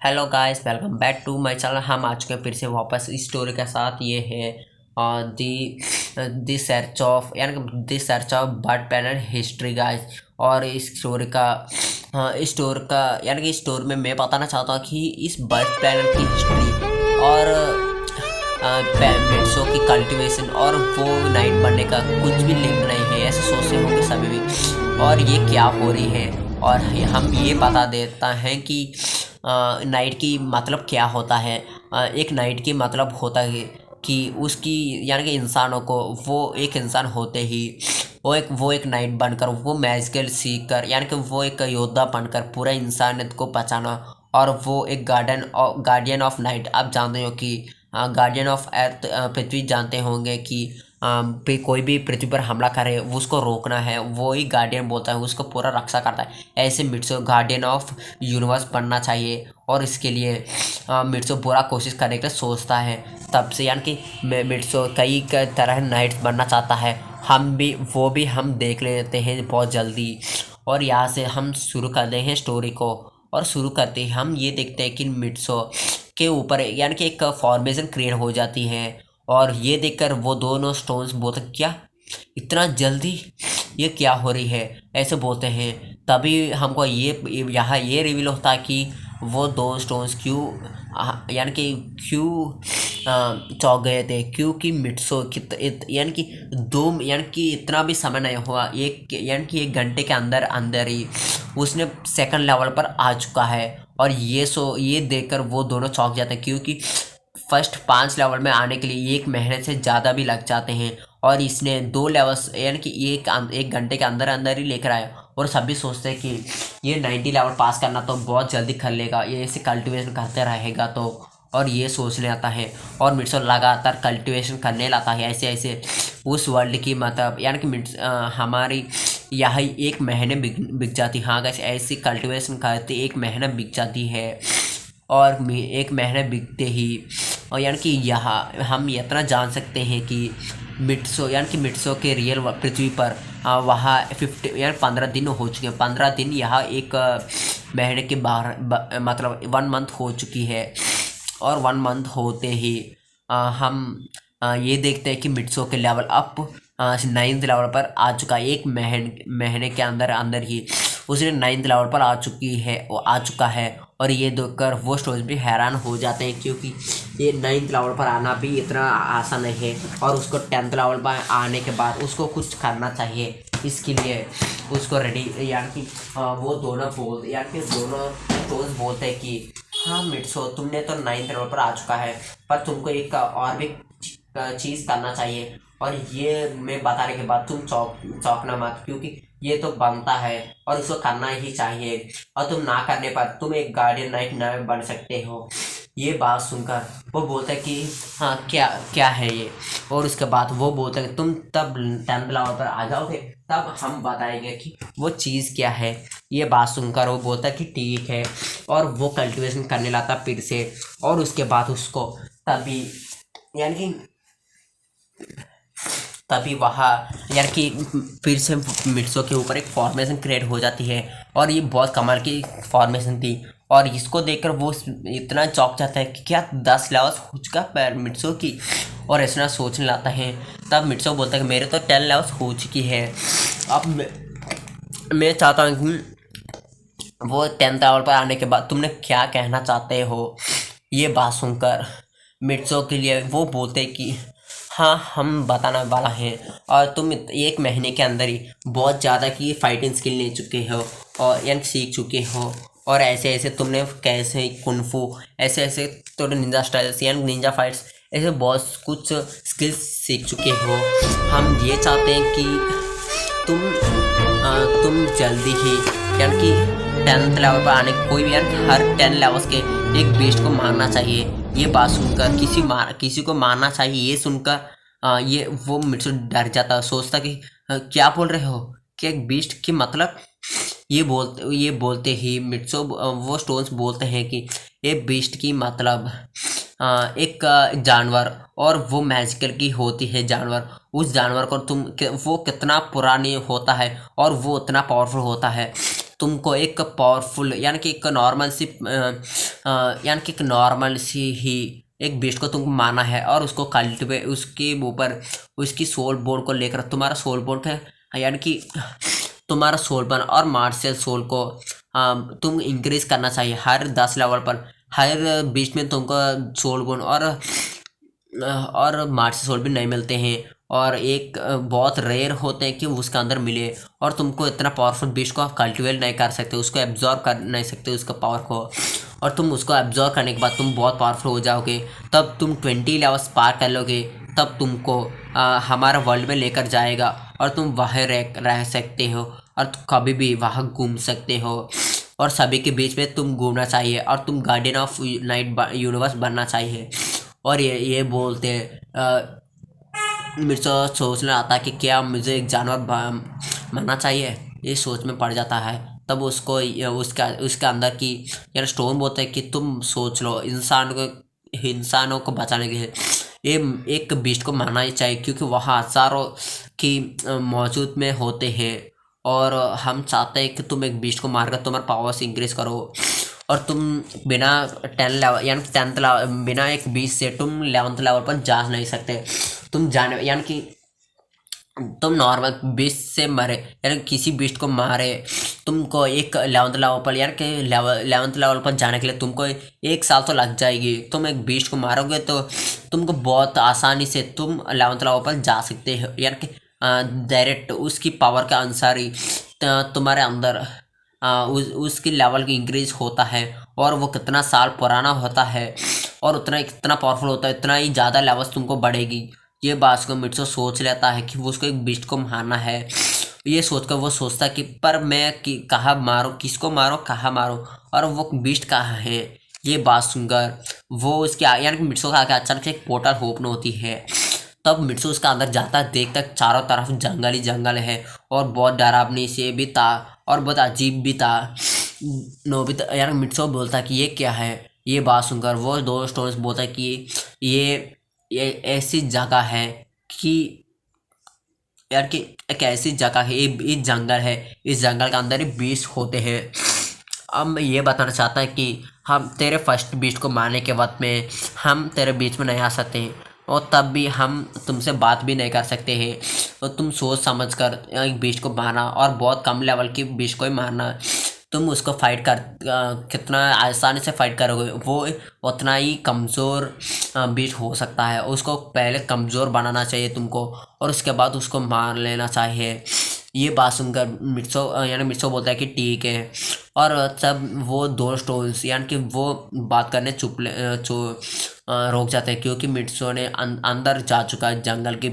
Hello guys, welcome back to my channel. हम आ चुके हैं फिर से वापस इस स्टोरी के साथ। ये है the search of bird panel history guys. और इस स्टोरी का इस स्टोरी का इस स्टोरी में मैं बताना चाहता हूँ कि इस बर्ड पैनल की हिस्ट्री और मिर्चों की कल्टीवेशन और वो नाइट बनने का कुछ भी लिंक नहीं है, ऐसे सोचते होंगे सभी भी। और ये क्या हो रही है, और हम ये बता देता हैं कि नाइट की मतलब क्या होता है। एक नाइट की मतलब होता है कि उसकी कि इंसानों को, वो एक इंसान होते ही वो एक नाइट बनकर, वो मैजिकल सीख कर, कि वो एक योद्धा बनकर पूरा इंसानियत को बचाना। और वो एक गार्डियन ऑफ नाइट। आप जानते हो कि गार्डियन ऑफ अर्थ पृथ्वी जानते होंगे कि पे कोई भी पृथ्वी पर हमला करे उसको रोकना है, वो ही गार्डियन बोलता है, उसको पूरा रक्षा करता है। ऐसे मिट्सो गार्डियन ऑफ यूनिवर्स बनना चाहिए, और इसके लिए मिट्सो पूरा कोशिश करने के लिए सोचता है। तब से कि मिट्सो कई तरह नाइट्स बनना चाहता है। हम देख लेते हैं बहुत जल्दी। और यहाँ से हम शुरू करते हैं स्टोरी को। और शुरू करते ही हम ये देखते हैं कि मिट्सो के ऊपर कि एक फॉर्मेशन क्रिएट हो जाती है। और ये देखकर वो दोनों स्टोन्स बोलते, क्या इतना जल्दी, ये क्या हो रही है, ऐसे बोलते हैं। तभी हमको यहाँ ये रिवील होता है कि वो दो स्टोन्स क्यों क्यों चौंक गए थे, क्योंकि मिट्सो कि इतना भी समय नहीं हुआ, एक घंटे के अंदर अंदर ही उसने सेकंड लेवल पर आ चुका है। और ये देखकर वो दोनों चौंक जाते हैं, क्योंकि फर्स्ट 5 लेवल में आने के लिए 1 महीने से ज़्यादा भी लग जाते हैं। और इसने 2 लेवल्स एक घंटे के अंदर अंदर ही लेकर आया। और सभी सोचते हैं कि ये 90 लेवल पास करना तो बहुत जल्दी कर लेगा, ये ऐसे कल्टिवेशन करते रहेगा तो। और ये सोचने आता है, और मिट्सो लगातार कल्टिवेशन करने लगता है ऐसे ऐसे उस वर्ल्ड की, मतलब हमारी यहाँ 1 महीने बिक जाती। हाँ गैस, ऐसी कल्टिवेशन करते 1 महीना बिक जाती है। और 1 महीने बिकते ही, और कि यहाँ हम इतना जान सकते हैं कि मिट्सो के रियल पृथ्वी पर वहाँ 15 दिन हो चुके हैं। 15 दिन यहाँ 1 महीने के बाहर, मतलब 1 मंथ हो चुकी है। और 1 मंथ होते ही हम ये देखते हैं कि मिट्सो के लेवल अप 9th लेवल पर आ चुका है। 1 महीने के अंदर अंदर ही उसने 9th लेवल पर आ चुका है। और ये देखकर वो स्टोर्स भी हैरान हो जाते हैं, क्योंकि ये 9th लेवल पर आना भी इतना आसान नहीं है। और उसको 10th लेवल पर आने के बाद उसको कुछ करना चाहिए, इसके लिए उसको रेडी, वो दोनों स्टोर्स बोलते हैं कि हाँ मिट्सो, तुमने तो 9th लेवल पर आ चुका है, पर तुमको एक और भी चीज़ करना चाहिए। और ये मैं बताने के बाद तुम चौंकना मत, क्योंकि ये तो बनता है और इसको करना ही चाहिए। और तुम ना करने पर तुम एक गार्डियन नाइट न बन सकते हो। ये बात सुनकर वो बोलता है कि हाँ, क्या क्या है ये। और उसके बाद वो बोलता है कि तुम तब 10th लेवल पर आ जाओगे, तब हम बताएंगे कि वो चीज़ क्या है। ये बात सुनकर वो बोलता है कि ठीक है। और वो कल्टीवेशन करने लगता फिर से। और उसके बाद उसको तभी यानी तभी वहाँ कि फिर से मिट्सो के ऊपर एक फॉर्मेशन क्रिएट हो जाती है। और ये बहुत कमाल की फॉर्मेशन थी। और इसको देखकर वो इतना चौंक जाता है कि क्या 10 लेवल्स हो चुका मिट्सो की। और ऐसा सोचने लगता है। तब मिट्सो बोलता है कि मेरे तो 10 लेवल्स हो चुकी है। अब मैं चाहता हूँ कि वो 10th लेवल पर आने के बाद तुमने क्या कहना चाहते हो। ये बात सुनकर मिट्सो के लिए वो बोलते कि हाँ, हम बताना वाला हैं, और तुम 1 महीने के अंदर ही बहुत ज़्यादा की फाइटिंग स्किल ले चुके हो, और सीख चुके हो। और ऐसे ऐसे तुमने कैसे कुनफू, ऐसे ऐसे थोड़े निंजा स्टाइल्स निंजा फाइट्स, ऐसे बहुत कुछ स्किल्स सीख चुके हो। हम ये चाहते हैं कि तुम जल्दी ही कि 10th लेवल पर आने, कोई भी हर 10 लेवल्स के एक बीस्ट को मारना चाहिए। ये बात सुनकर किसी को मारना चाहिए, ये सुनकर ये वो मिट्सो डर जाता, सोचता कि क्या बोल रहे हो, कि एक बीस्ट की मतलब। ये बोलते ही मिट्सो वो स्टोन्स बोलते हैं कि ये बीस्ट की मतलब एक जानवर, और वो मैजिकल की होती है जानवर। उस जानवर को वो कितना पुरानी होता है और वो उतना पावरफुल होता है। तुमको एक पावरफुल यानी कि एक नॉर्मल सी यानी कि एक नॉर्मल सी ही एक बीस्ट को तुमको मारना है और उसको कल्टिवेट उसके ऊपर उसकी सोल बोर्ड को लेकर तुम्हारा सोल बोर्ड है यानी कि तुम्हारा सोल बन और मार्शल सोल को तुम इंक्रीज करना चाहिए हर 10 लेवल पर। हर बीच में तुमको सोल बोन और मार्शल सोल भी नहीं मिलते हैं और एक बहुत रेयर होते हैं कि उसके अंदर मिले। और तुमको इतना पावरफुल बीस्ट को आप कल्टिवेट नहीं कर सकते, उसको एब्जॉर्ब कर नहीं सकते उसका पावर को। और तुम उसको एब्जॉर्ब करने के बाद तुम बहुत पावरफुल हो जाओगे, तब तुम 20 लेवल्स पार कर लोगे, तब तुमको हमारा वर्ल्ड में लेकर जाएगा और तुम वहाँ रह सकते हो और कभी भी वहाँ घूम सकते हो और सभी के बीच में तुम घूमना चाहिए और तुम गार्डियन ऑफ नाइट यूनिवर्स बनना चाहिए। और ये बोलते हैं मेरे को सोचने आता है कि क्या मुझे एक जानवर बनना चाहिए, ये सोच में पड़ जाता है। तब उसको उसके अंदर की यार स्टोन बोलते हैं कि तुम सोच लो इंसानों को बचाने के लिए ये एक बीस्ट को मारना ही चाहिए, क्योंकि वहाँ हज़ारों की मौजूद में होते हैं और हम चाहते हैं कि तुम एक बीस्ट को मारकर तुम्हारे पावर्स इंक्रीज करो। और तुम बिना 10 लेवल यानी 10th लेवल बिना एक बीस्ट से तुम 11th लेवल पर जा नहीं सकते। तुम जाने यानी कि तुम नॉर्मल बीस्ट से मरे यानी किसी बीस्ट को मारे तुमको एक 11th लेवल पर यानी कि 11th लेवल पर जाने के लिए तुमको 1 साल तो लग जाएगी। तुम एक बीस्ट को मारोगे तो तुमको बहुत आसानी से तुम 11th लेवल पर जा सकते हो, यानी कि डायरेक्ट उसकी पावर के अनुसार ही तुम्हारे अंदर उसकी लेवल की इंक्रीज होता है और वो कितना साल पुराना होता है और कितना पावरफुल होता है, इतना ही ज़्यादा लेवल्स तुमको बढ़ेगी। ये बात को मिट्सो सोच लेता है कि वो उसको एक बीस्ट को मारना है। ये सोचकर वो सोचता कि पर मैं कहाँ मारूँ, किसको मारूँ, कहाँ मारूँ और वो बीस्ट कहाँ है। ये बात सुनकर वो उसके यानी कि मिट्सो का आगे अचानक से एक पोर्टल ओपन होती है। तब मिट्सो उसका अंदर जाता है, देखता चारों तरफ जंगल ही जंगल है और बहुत डरावनी से भी था और बहुत अजीब भी था। नोबिता यार मिट्सो बोलता कि ये क्या है। ये बात सुनकर वो दो स्टोन्स बोलता है कि ये ऐसी जगह है कि यार कि एक ऐसी जगह है, ये जंगल है, इस जंगल के अंदर ही बीस्ट होते हैं। अब मैं ये बताना चाहता है कि हम तेरे फर्स्ट बीस्ट को मारने के वक्त में हम तेरे बीच में नहीं आ सकते और तब भी हम तुमसे बात भी नहीं कर सकते हैं। तो तुम सोच समझ कर एक बीस्ट को मारना और बहुत कम लेवल की बीस्ट को ही मारना। तुम उसको फाइट कर कितना आसानी से फाइट करोगे, वो उतना ही कमज़ोर बीस्ट हो सकता है। उसको पहले कमज़ोर बनाना चाहिए तुमको और उसके बाद उसको मार लेना चाहिए। ये बात सुनकर मिट्सो बोलता है कि ठीक है। और तब वो दो स्टोन्स यानी कि वो बात करने रोक जाते हैं, क्योंकि मिट्सो ने अंदर जा चुका है, जंगल के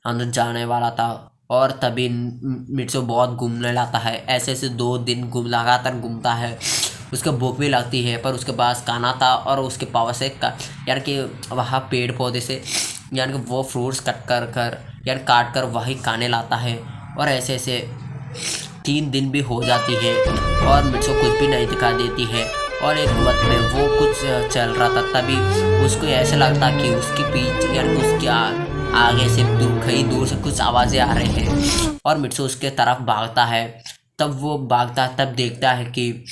अंदर जाने वाला था। और तभी मिट्सो बहुत घूमने लगता है, ऐसे 2 दिन लगातार घूमता है। उसको भूख भी लगती है पर उसके पास खाना था और उसके पावर से यानी कि वहाँ पेड़ पौधे से यानी कि वो फ्रूट्स काट कर वही खाने लाता है। और ऐसे 3 दिन भी हो जाती है और मिट्सो कुछ भी नहीं दिखा देती है। और एक वक्त में वो कुछ चल रहा था, तभी उसको ऐसा लगता कि उसके पीछे यानी उसके आगे से कहीं दूर से कुछ आवाज़ें आ रही हैं और मिट्सो उसके तरफ भागता है। तब वो भागता है, तब देखता है कि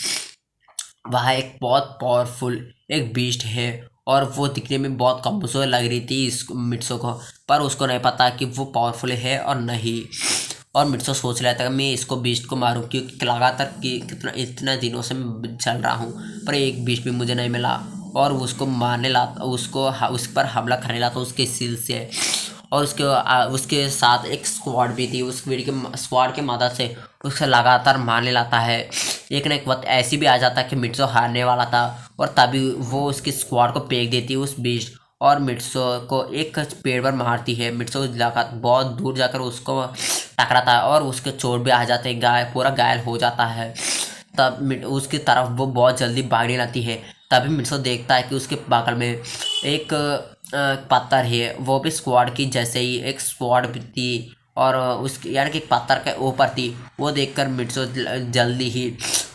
वह एक बहुत पावरफुल एक बीस्ट है और वो दिखने में बहुत कमज़ोर लग रही थी इस मिट्सो को, पर उसको नहीं पता कि वो पावरफुल है और नहीं। और मिट्सो सोच रहा था कि मैं इसको बीस्ट को मारूं, क्योंकि लगातार इतना दिनों से मैं चल रहा हूं पर एक बीस्ट भी मुझे नहीं मिला। और उसको मारने लाता, उस पर हमला करने लाता उसके सिल से। और उसके साथ एक स्क्वाड भी थी, उस स्क्वाड के मदद से उसे लगातार मारने लाता है। एक न एक वक्त ऐसी भी आ जाता कि मिट्सो हारने वाला था और तभी वो उसकी स्क्वाड को फेंक देती है उस बीस्ट और मिट्सो को एक पेड़ पर मारती है। मिट्सो बहुत दूर जाकर उसको टकराता है और उसके चोट भी आ जाते हैं, पूरा घायल हो जाता है। तब उसकी तरफ वो बहुत जल्दी भागने लगती है। तभी मिट्सो देखता है कि उसके बगल में एक पत्थर है, वो भी स्क्वाड की जैसे ही एक स्क्वाड भी थी और उसकी यानी कि पत्थर के ऊपर थी। वो देखकर मिट्सो जल्दी ही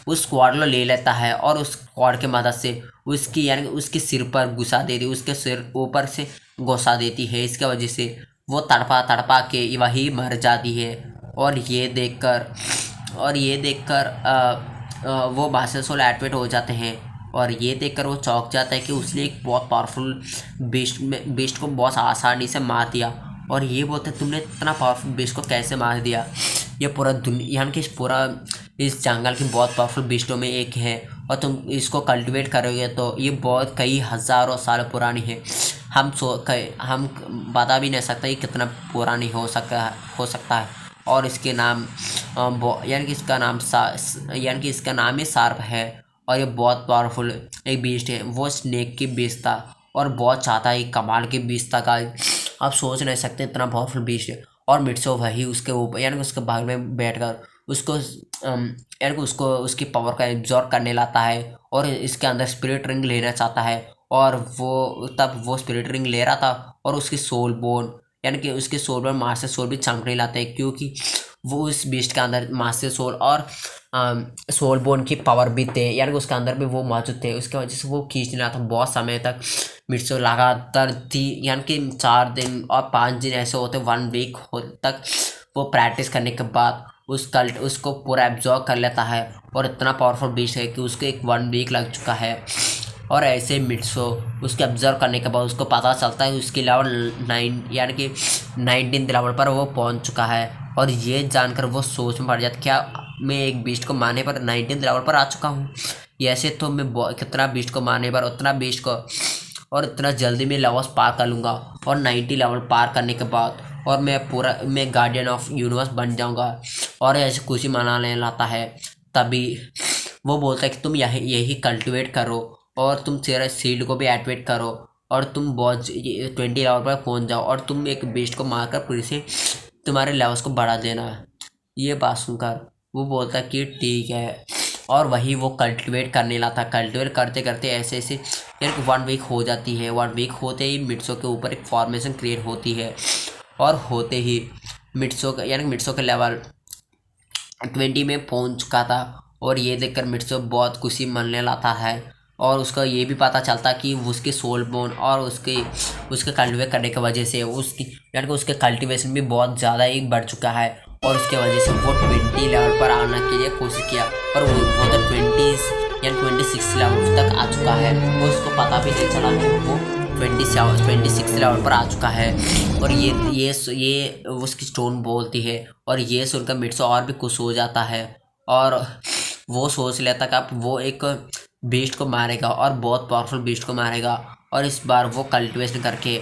उस स्क्वाड को ले लेता है और उस स्क्वाड की मदद से उसकी यानी उसके सिर पर घुसा देती, उसके सिर ऊपर से घुसा देती है। इसके वजह से वो तड़पा के वही मर जाती है। और ये देखकर वो मास्टर सोल एक्टिवेट हो जाते हैं। और ये देखकर वो चौंक जाता है कि उसने एक बहुत पावरफुल बीस्ट को बहुत आसानी से मार दिया। और ये बोलते तुमने इतना पावरफुल बीस्ट को कैसे मार दिया, ये पूरा दुनिया यानी कि इस जंगल की बहुत पावरफुल बीस्टों में एक है, और तुम इसको कल्टिवेट करोगे तो ये बहुत कई हज़ारों साल पुरानी है। हम बता भी नहीं सकते ये कितना पुरानी हो सकता है। और इसके नाम यानी कि इसका नाम ही शार्प है। और ये बहुत पावरफुल एक बीस्ट है। वो स्नेक की बीस्ट था और बहुत चाहता है कमाल की बीस्ट था का। आप सोच नहीं सकते इतना पावरफुल बीस्ट है। और मिट्सो वही उसके ऊपर यानी कि उसके भाग में बैठकर उसको यानी कि उसकी पावर का एब्जॉर्ब करने लाता है और इसके अंदर स्पिरिट रिंग लेना चाहता है। और वो स्पिरिट रिंग ले रहा था और उसकी सोल बोन यानी कि उसके सोल बोन मास्टर सोल भी चमकने लाते हैं, क्योंकि वो उस बीस्ट के अंदर मास्टर सोल और सोल बोन की पावर भी थे, यानी कि उसके अंदर भी वो मौजूद थे। उसके वजह से वो खींचने रहा था बहुत समय तक। मिट्सो लगातार थी यानी कि 4 दिन और 5 दिन ऐसे होते 1 वीक तक वो प्रैक्टिस करने के बाद उसको पूरा एब्जॉर्ब कर लेता है। और इतना पावरफुल बीस्ट है कि उसको एक 1 वीक लग चुका है। और ऐसे मिट्सो उसके ऑब्जर्व करने के बाद उसको पता चलता है उसकी लेवल 9 यानी कि 19 लेवल पर वो पहुंच चुका है। और ये जानकर वो सोच में पड़ जाता क्या मैं एक बीस्ट को मारने पर 19 लेवल पर आ चुका हूँ। ऐसे तो मैं कितना बीस्ट को मारने पर उतना बीस्ट को और इतना जल्दी मैं लेवल्स पार कर लूँगा। और 90 लेवल पार करने के बाद और मैं गार्डियन ऑफ यूनिवर्स बन जाऊँगा। और ऐसे खुशी मनाने लाता है। तभी वो बोलता है कि तुम यही कल्टिवेट करो और तुम तेरा सील्ड को भी एक्टिवेट करो और तुम बहुत 20 लेवल पर पहुंच जाओ और तुम एक बीस्ट को मारकर फिर से तुम्हारे लेवल्स को बढ़ा देना। ये बात सुनकर वो बोलता है कि ठीक है। और वही वो कल्टिवेट करने लगा था। कल्टिवेट करते करते ऐसे ऐसे यानी 1 वीक हो जाती है। 1 वीक होते ही मिट्सो के ऊपर एक फॉर्मेशन क्रिएट होती है। और होते ही मिट्सो के लेवल 20 में पहुंच चुका था। और ये देखकर मिट्सो बहुत खुशी मनने लाता है। और उसका ये भी पता चलता कि उसके सोल बोन और उसके कल्टिवेट करने की वजह से उसके कल्टिवेशन भी बहुत ज़्यादा ही बढ़ चुका है। और उसके वजह से वो 20 लेवल पर आने के लिए कोशिश किया, पर वो तो 26 लेवल तक आ चुका है। वो उसको पता भी नहीं चला कि वो 26 लेवल पर आ चुका है। और ये उसकी स्टोन बोलती है। और ये सुनकर मिट्सो और भी खुश हो जाता है। और वो सोच लेता कि अब वो एक बीस्ट को मारेगा और बहुत पावरफुल बीस्ट को मारेगा। और इस बार वो कल्टिवेशन करके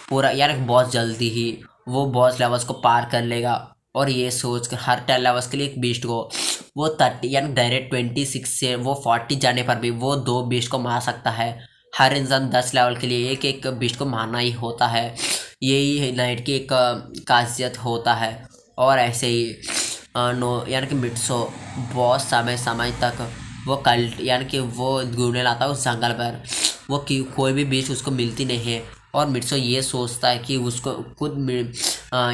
पूरा बहुत जल्दी ही वो बॉस लेवल्स को पार कर लेगा। और ये सोच कर हर 10 लेवल्स के लिए एक बीस्ट को वो 30 डायरेक्ट 26 से वो 40 जाने पर भी वो 2 बीस्ट को मार सकता है। हर इंसान 10 लेवल के लिए एक एक बीस्ट को मारना ही होता है। यही नाइट की एक खासियत होता है। और ऐसे ही कि मिट्सो बहुत समय तक वो वो घूमने लाता है उस जंगल पर। वो कोई भी बीच उसको मिलती नहीं है। और मिट्सो ये सोचता है कि उसको खुद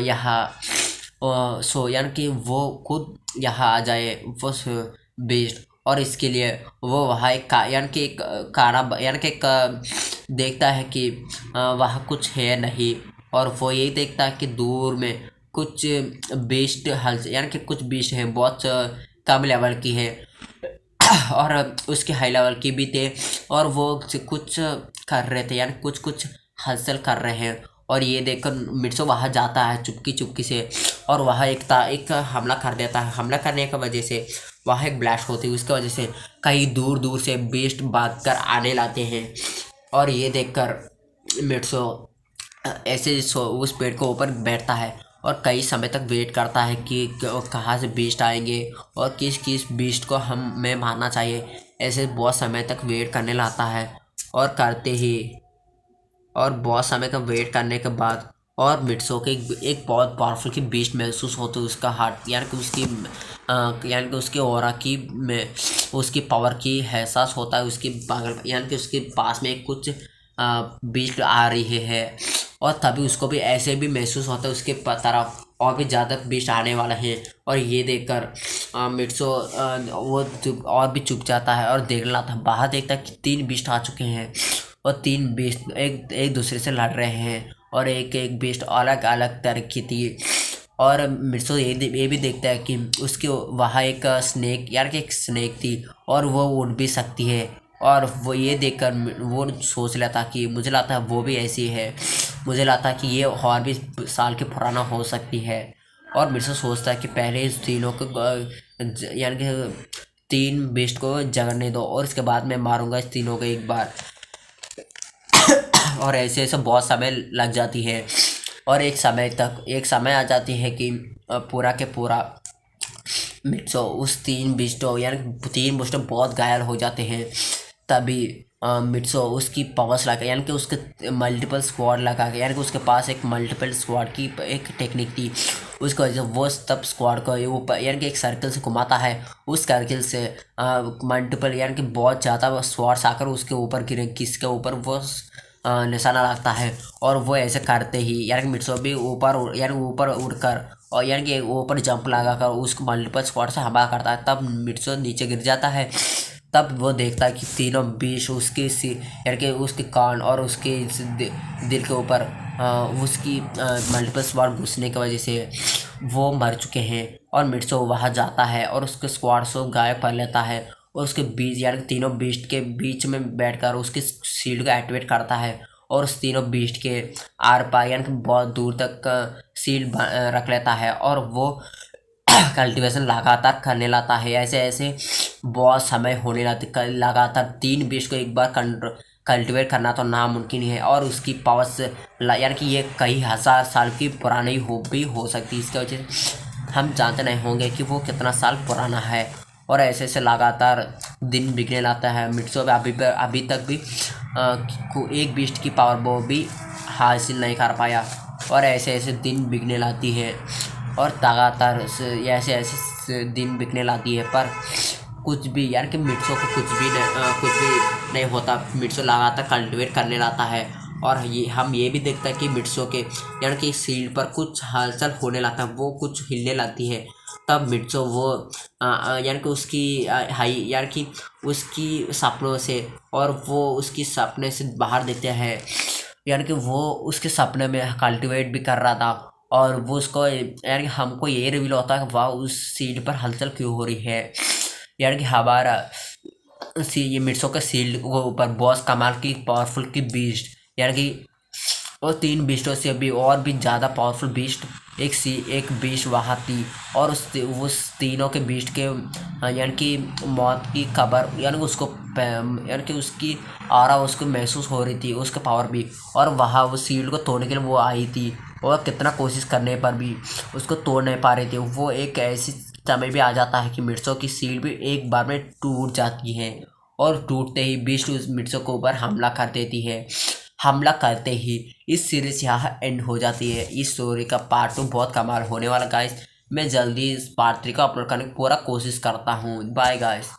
यहाँ कि वो खुद यहाँ आ जाए वो बीस्ट। और इसके लिए वो वहाँ एक देखता है कि वहाँ कुछ है नहीं। और वो यही देखता है कि दूर में कुछ बीस्ट कुछ बीस्ट हैं बहुत कम लेवल की है और उसके हाई लेवल की भी थे। और वो कुछ कर रहे थे कुछ हलचल कर रहे हैं। और ये देखकर मिट्सो वहाँ जाता है चुपकी से। और वहाँ एक हमला कर देता है। हमला करने की वजह से वहाँ एक ब्लास्ट होती है। उसकी वजह से कई दूर से बीस्ट भाग कर आने लाते हैं। और ये देखकर मिट्सो ऐसे उस पेड़ के ऊपर बैठता है और कई समय तक वेट करता है कि कहाँ से बीस्ट आएंगे और किस बीस्ट को मैं मारना चाहिए। ऐसे बहुत समय तक वेट करने लाता है। और बहुत समय का वेट करने के बाद और मिट्सो के एक बहुत पावरफुल की बीस्ट महसूस होती है उसका हार्ट उसके ऑरा की में उसकी पावर की एहसास होता है। उसकी बगल उसके पास में कुछ बीस्ट आ रही है। और तभी उसको भी ऐसे भी महसूस होता है उसके तरफ और भी ज़्यादा बीस्ट आने वाला है। और ये देखकर मिट्सो वो और भी चुप जाता है और देख रहा था। बाहर देखता है कि 3 बीस्ट आ चुके हैं और 3 बीस्ट एक दूसरे से लड़ रहे हैं। और एक बीस्ट अलग अलग तरह की थी। और मिर्सो ये भी देखता है कि उसके वहाँ एक स्नेक यार कि एक स्नेक थी और वो उड़ भी सकती है। और वो ये देखकर वो सोच लेता कि मुझे लगता है वो भी ऐसी है, मुझे लगता है कि ये और भी साल के पुराना हो सकती है। और मिर्सो सोचता है कि पहले इस तीनों को यानी कि 3 बेस्ट को जगने दो और इसके बाद मैं मारूंगा इस तीनों को एक बार। और ऐसे ऐसे बहुत समय लग जाती है और एक समय आ जाती है कि पूरा के पूरा मिट्सो उस 3 बिस्टो यानी 3 बिस्टो बहुत घायल हो जाते हैं। तभी मिट्सो उसकी पावर्स लगा यानी कि उसके मल्टीपल स्क्वाड लगा के यानी कि उसके पास एक मल्टीपल स्क्वाड की एक टेक्निक थी। उसकी वजह से वो तब स्क्वाड को ऊपर यानी कि एक सर्कल से घुमाता है, उस सर्कल से मल्टीपल यानी कि बहुत ज़्यादा स्वॉर्ड्स आकर उसके ऊपर गिरे, किसके ऊपर वो निशाना लगता है। और वो ऐसे करते ही यानी कि मिट्सो भी यानी ऊपर उड़कर और यानी कि ऊपर जंप लगा कर उसको मल्टीपल स्क्वाड से हमला करता है। तब मिट्सो नीचे गिर जाता है। तब वो देखता है कि तीनों बीच उसके यानी कि उसके कान और उसके दिल के ऊपर उसकी मल्टीपल स्क्वाड घुसने की वजह से वो मर चुके हैं। और मिट्सो वहाँ जाता है और उसके स्क्वाड को गायब कर लेता है और उसके बीच यानी तीनों बीस्ट के बीच में बैठकर उसकी शील्ड को एक्टिवेट करता है और उस तीनों बीस्ट के आर पार यानी कि बहुत दूर तक शील्ड रख लेता है। और वो कल्टीवेशन लगातार करने लगता है। ऐसे ऐसे बहुत समय होने लगते, लगातार 3 बीस्ट को एक बार कल्टीवेट करना तो नामुमकिन है। और उसकी पावर्स यानी कि ये कई हज़ार साल की पुरानी हो सकती है। इसकी वजह से हम जानते नहीं होंगे कि वो कितना साल पुराना है। और ऐसे ऐसे लगातार दिन बिगड़ने लगता है। मिट्सो अभी तक भी एक बीस्ट की पावर वो भी हासिल नहीं कर पाया। और ऐसे ऐसे दिन बिगड़ने लगती है और लगातार ऐसे ऐसे दिन बिकने लाती है। पर कुछ भी यार कि मिट्सो को कुछ भी नहीं होता। मिट्सो लगातार कल्टिवेट करने लाता है और हम ये भी देखते हैं कि मिट्सो के यानी कि शील्ड पर कुछ हलचल होने लगता है, वो कुछ हिलने लगती है। तब मिट्सो वो यानी कि उसकी हाई यानी कि उसकी सपनों से और वो उसकी सपने से बाहर देते हैं। यानी कि वो उसके सपने में कल्टीवेट भी कर रहा था और वो उसको यानी कि हमको ये रिवील होता है कि वाह उस सीड पर हलचल क्यों हो रही है। यानी कि हमारा ये मिर्सों के सील्ड के ऊपर बॉस कमाल की पावरफुल की बीस्ट यानी कि और 3 बीस्टों से भी और भी ज़्यादा पावरफुल बीस्ट एक बीस्ट वहाँ थी। और उस तीनों के बीस्ट के यानी कि मौत की खबर यानी कि उसको यानी कि उसकी आरा उसको महसूस हो रही थी, उसका पावर भी। और वहाँ वो सील्ड को तोड़ने के लिए वो आई थी और कितना कोशिश करने पर भी उसको तोड़ नहीं पा रहे थे। वो एक ऐसी समय भी आ जाता है कि मिर्चों की सील्ड भी एक बार में टूट जाती है और टूटते ही बीस्ट उस मिर्चों के ऊपर हमला कर देती है। हमला करते ही इस सीरीज यहाँ एंड हो जाती है। इस स्टोरी का पार्ट 2 बहुत कमाल होने वाला गाइस। मैं जल्दी इस पार्ट 3 का अपलोड करने की पूरा कोशिश करता हूँ। Bye guys.